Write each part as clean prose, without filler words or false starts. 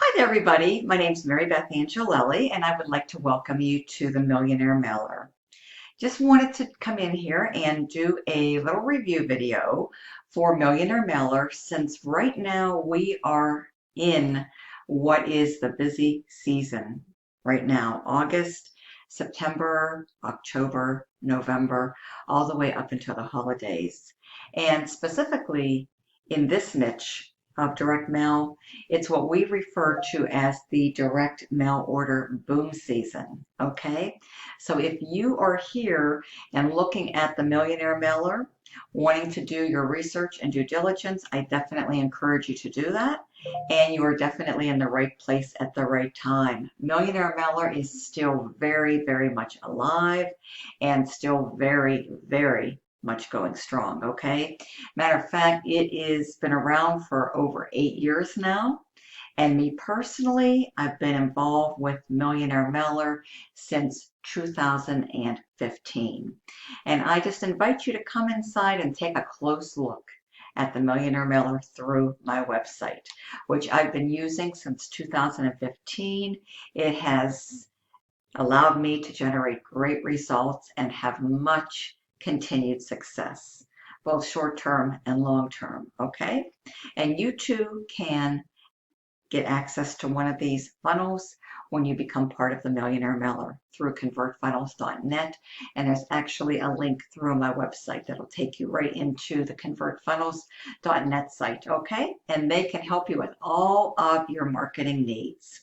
Hi there, everybody. My name is Marybeth and I would like to welcome you to the Millionaire Mailer. Just wanted to come in here and do a little review video for Millionaire Mailer since right now we are in what is the busy season right now. August, September, October, November, all the way up until the holidays. And specifically in this niche of direct mail, it's what we refer to as the direct mail order boom season. Okay? So if you are here and looking at the Millionaire Mailer, wanting to do your research and due diligence, I definitely encourage you to do that. And you are definitely in the right place at the right time. Millionaire Mailer is still very, very much alive and still very, very much going strong, okay? Matter of fact, it has been around for over 8 years now. And me personally, I've been involved with Millionaire Mailer since 2015. And I just invite you to come inside and take a close look at the Millionaire Mailer through my website, which I've been using since 2015. It has allowed me to generate great results and have much continued success, both short term and long term. Okay? And you too can get access to one of these funnels when you become part of the Millionaire Mailer through convertfunnels.net. And there's actually a link through my website that'll take you right into the convertfunnels.net site, okay? And they can help you with all of your marketing needs.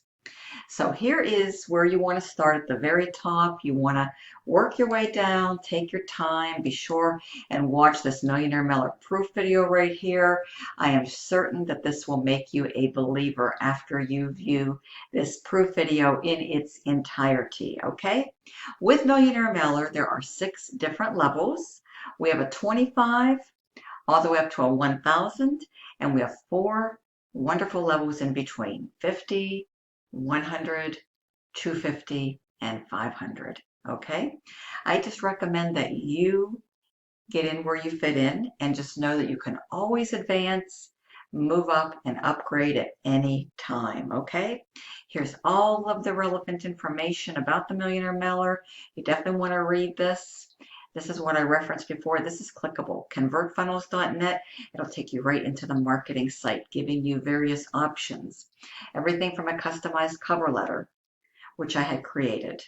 So here is where you want to start at the very top. You want to work your way down, take your time, be sure and watch this Millionaire Mailer proof video right here. I am certain that this will make you a believer after you view this proof video in its entirety, okay? With Millionaire Mailer, there are 6 different levels. We have a 25 all the way up to a 1,000, and we have 4 wonderful levels in between, 50, 100, 250, and 500. Okay? I just recommend that you get in where you fit in and just know that you can always advance, move up, and upgrade at any time. Okay? Here's all of the relevant information about the Millionaire Mailer. You definitely want to read this. This is what I referenced before. This is clickable. Convertfunnels.net. It'll take you right into the marketing site, giving you various options. Everything from a customized cover letter, which I had created,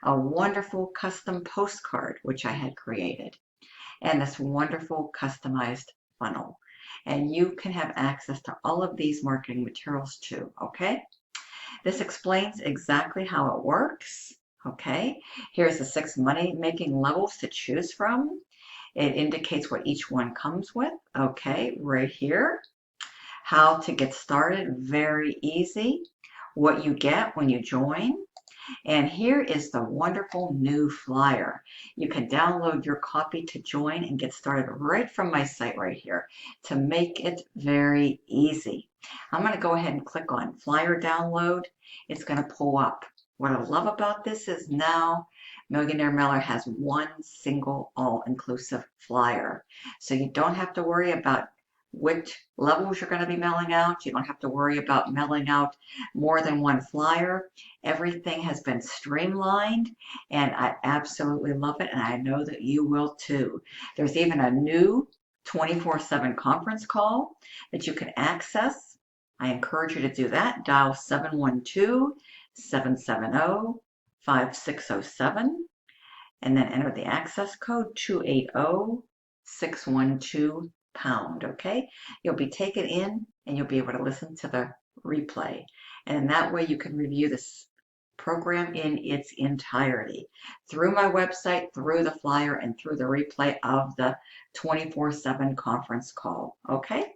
a wonderful custom postcard, which I had created, and this wonderful customized funnel. And you can have access to all of these marketing materials too, okay? This explains exactly how it works. Okay, here's the 6 money-making levels to choose from. It indicates what each one comes with. Okay, right here. How to get started, very easy. What you get when you join. And here is the wonderful new flyer. You can download your copy to join and get started right from my site right here to make it very easy. I'm going to go ahead and click on flyer download. It's going to pull up. What I love about this is now Millionaire Mailer has one single all-inclusive flyer. So you don't have to worry about which levels you're going to be mailing out. You don't have to worry about mailing out more than one flyer. Everything has been streamlined and I absolutely love it, and I know that you will too. There's even a new 24/7 conference call that you can access. I encourage you to do that. Dial 712-770-5607 and then enter the access code 280-612-pound, okay? You'll be taken in and you'll be able to listen to the replay. And in that way you can review this program in its entirety through my website, through the flyer, and through the replay of the 24/7 conference call, okay?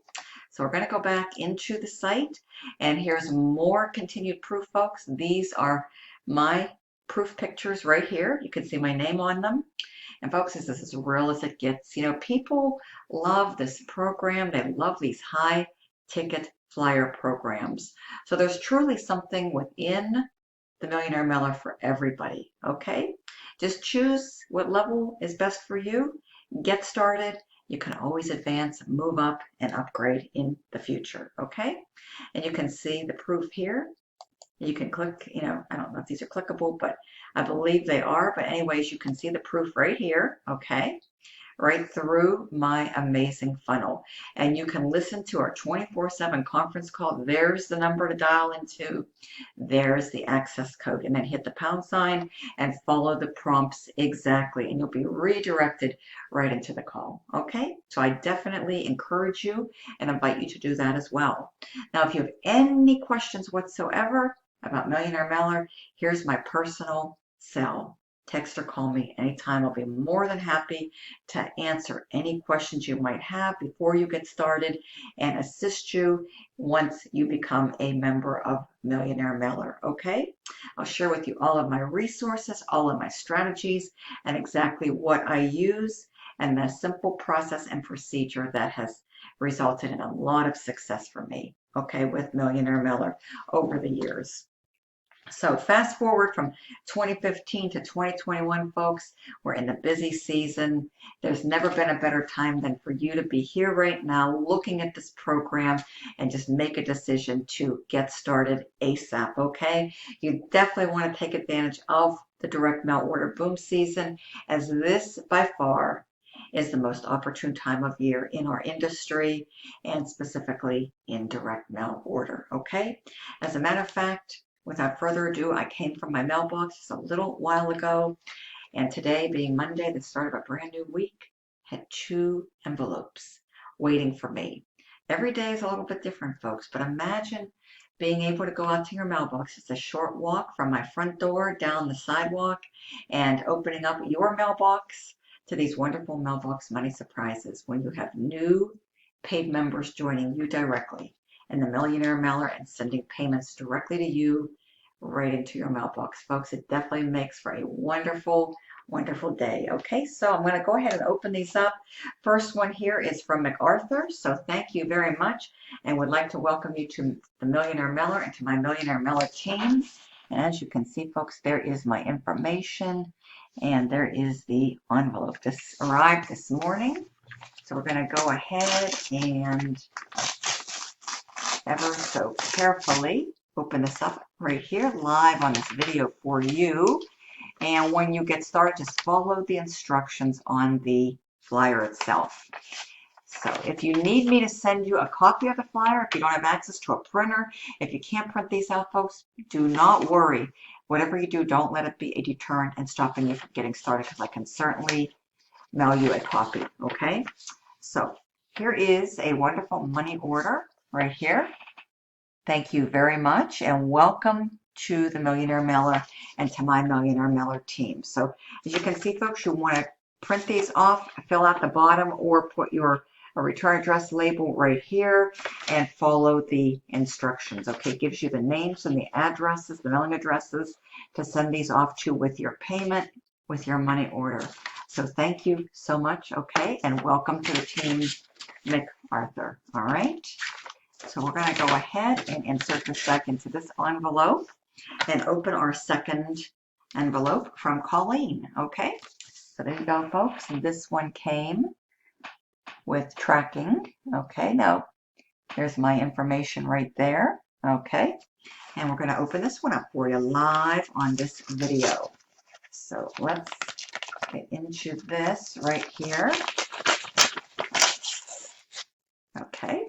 So we're going to go back into the site, and here's more continued proof, folks. These are my proof pictures right here. You can see my name on them. And folks, this is as real as it gets. You know, people love this program. They love these high ticket flyer programs. So there's truly something within the Millionaire Mailer for everybody, okay? Just choose what level is best for you. Get started. You can always advance, move up, and upgrade in the future, okay? And you can see the proof here You can click, I don't know if these are clickable, but I believe they are. But anyways, you can see the proof right here, okay? Right through my amazing funnel. And you can listen to our 24/7 conference call. There's the number to dial into. There's the access code. And then hit the pound sign and follow the prompts exactly. And you'll be redirected right into the call. Okay? So I definitely encourage you and invite you to do that as well. Now, if you have any questions whatsoever about Millionaire Mailer, here's my personal cell. Text or call me anytime. I'll be more than happy to answer any questions you might have before you get started and assist you once you become a member of Millionaire Mailer, okay? I'll share with you all of my resources, all of my strategies, and exactly what I use and the simple process and procedure that has resulted in a lot of success for me, okay, with Millionaire Mailer over the years. So fast forward from 2015 to 2021, folks, we're in the busy season. There's never been a better time than for you to be here right now looking at this program and just make a decision to get started ASAP, okay? You definitely want to take advantage of the direct mail order boom season, as this by far is the most opportune time of year in our industry and specifically in direct mail order, okay? As a matter of fact, without further ado, I came from my mailbox just a little while ago, and today, being Monday, the start of a brand new week, had 2 envelopes waiting for me. Every day is a little bit different, folks, but imagine being able to go out to your mailbox. It's a short walk from my front door down the sidewalk and opening up your mailbox to these wonderful mailbox money surprises when you have new paid members joining you directly in the Millionaire Mailer and sending payments directly to you right into your mailbox. Folks, it definitely makes for a wonderful, wonderful day. Okay, so I'm going to go ahead and open these up. First one here is from MacArthur, so thank you very much and would like to welcome you to the Millionaire Mailer and to my Millionaire Mailer team. And as you can see, folks, there is my information and there is the envelope. This arrived this morning, so we're going to go ahead and ever so carefully open this up right here live on this video for you. And when you get started, just follow the instructions on the flyer itself. So if you need me to send you a copy of the flyer, if you don't have access to a printer, if you can't print these out, folks, do not worry. Whatever you do, don't let it be a deterrent and stopping you from getting started, because I can certainly mail you a copy, okay? So here is a wonderful money order right here. Thank you very much and welcome to the Millionaire Mailer and to my Millionaire Mailer team. So as you can see, folks, you want to print these off, fill out the bottom, or put your return address label right here and follow the instructions. Okay, it gives you the names and the addresses, the mailing addresses to send these off to with your payment, with your money order. So thank you so much, okay, and welcome to the team, MacArthur, all right? So we're going to go ahead and insert this back into this envelope and open our second envelope from Colleen, okay? So there you go, folks, and this one came with tracking, okay? Now, there's my information right there, okay? And we're going to open this one up for you live on this video. So let's get into this right here. Okay,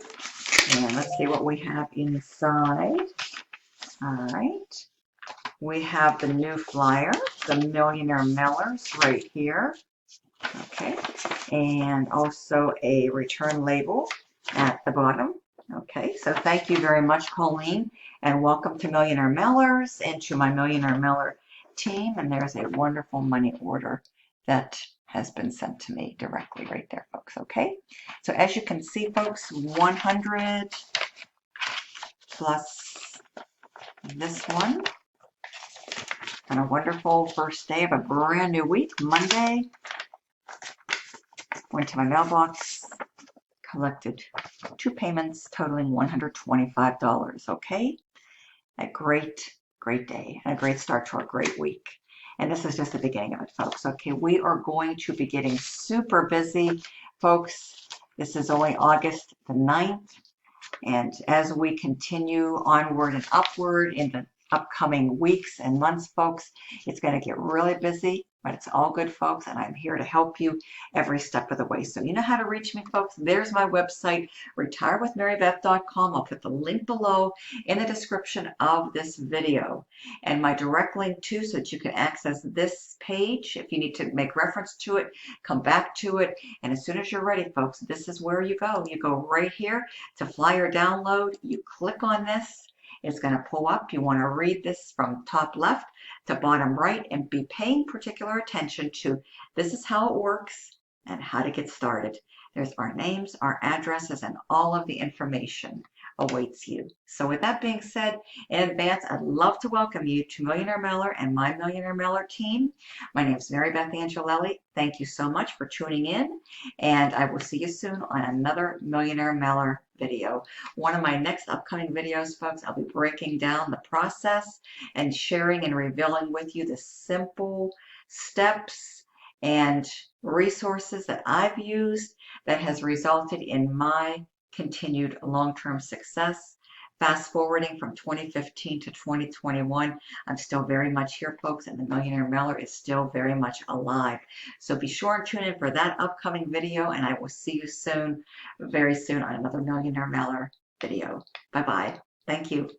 and let's see what we have inside. All right, we have the new flyer, the Millionaire Mailers right here. Okay, and also a return label at the bottom. Okay, so thank you very much, Colleen, and welcome to Millionaire Mailers and to my Millionaire Mailer team. And there's a wonderful money order that has been sent to me directly right there, folks. Okay, so as you can see, folks, 100 plus this one, and a wonderful first day of a brand new week. Monday, went to my mailbox, collected 2 payments totaling $125. Okay, a great day and a great start to a great week. And this is just the beginning of it, folks. Okay, we are going to be getting super busy, folks. This is only August the 9th. And as we continue onward and upward in the upcoming weeks and months, folks. It's going to get really busy, but it's all good, folks, and I'm here to help you every step of the way. So you know how to reach me, folks. There's my website, retirewithmarybeth.com. I'll put the link below in the description of this video, and my direct link too, so that you can access this page. If you need to make reference to it, come back to it, and as soon as you're ready, folks, this is where you go. You go right here to flyer download. You click on this. It's going to pull up. You want to read this from top left to bottom right and be paying particular attention to this is how it works and how to get started. There's our names, our addresses, and all of the information awaits you. So with that being said, in advance, I'd love to welcome you to Millionaire Mailer and my Millionaire Mailer team. My name is Marybeth Angelelli. Thank you so much for tuning in, and I will see you soon on another Millionaire Mailer video. One of my next upcoming videos, folks, I'll be breaking down the process and sharing and revealing with you the simple steps and resources that I've used that has resulted in my continued long-term success. Fast forwarding from 2015 to 2021, I'm still very much here, folks, and the Millionaire Mailer is still very much alive. So be sure and tune in for that upcoming video, and I will see you soon, very soon, on another Millionaire Mailer video. Bye-bye. Thank you.